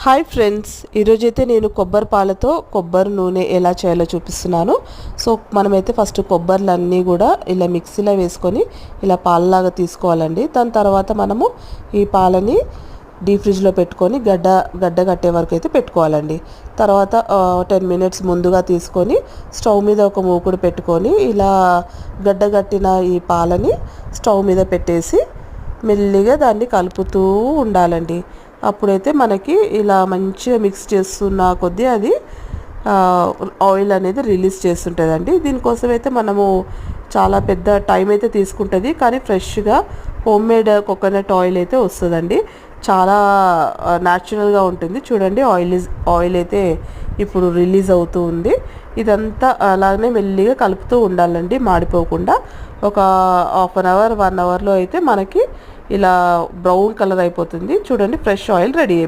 Hi friends, ఈరోజైతే నేను కొబ్బరి పాలతో కొబ్బరి నూనె ఎలా చేయాలో చూపిస్తున్నాను. సో మనమైతే ఫస్ట్ కొబ్బరిలన్నీ కూడా ఇలా మిక్సీలో వేసుకొని ఇలా పాలలాగా తీసుకోవాలండి. దాని తర్వాత మనము ఈ పాలని డీప్ ఫ్రిడ్జ్లో పెట్టుకొని గడ్డ కట్టే వరకు అయితే పెట్టుకోవాలండి. తర్వాత 10 మినిట్స్ ముందుగా తీసుకొని స్టవ్ మీద ఒక మూకుడు పెట్టుకొని ఇలా గడ్డగట్టిన ఈ పాలని స్టవ్ మీద పెట్టేసి మెల్లిగా దాన్ని కలుపుతూ ఉండాలండి. అప్పుడైతే మనకి ఇలా మంచిగా మిక్స్ చేస్తున్న కొద్దీ అది ఆయిల్ అనేది రిలీజ్ చేస్తుంటుందండి. దీనికోసం అయితే మనము చాలా పెద్ద టైం అయితే తీసుకుంటుంది, కానీ ఫ్రెష్గా హోమ్మేడ్ కోకోనట్ ఆయిల్ అయితే వస్తుందండి. చాలా న్యాచురల్గా ఉంటుంది. చూడండి, ఆయిల్ అయితే ఇప్పుడు రిలీజ్ అవుతూ ఉంది. ఇదంతా అలానే మెల్లిగా కలుపుతూ ఉండాలండి, మాడిపోకుండా. ఒక హాఫ్ అన్ అవర్ 1 అవర్లో అయితే మనకి ఇలా బ్రౌన్ కలర్ అయిపోతుంది. చూడండి, ఫ్రెష్ ఆయిల్ రెడీ అయిపోయింది.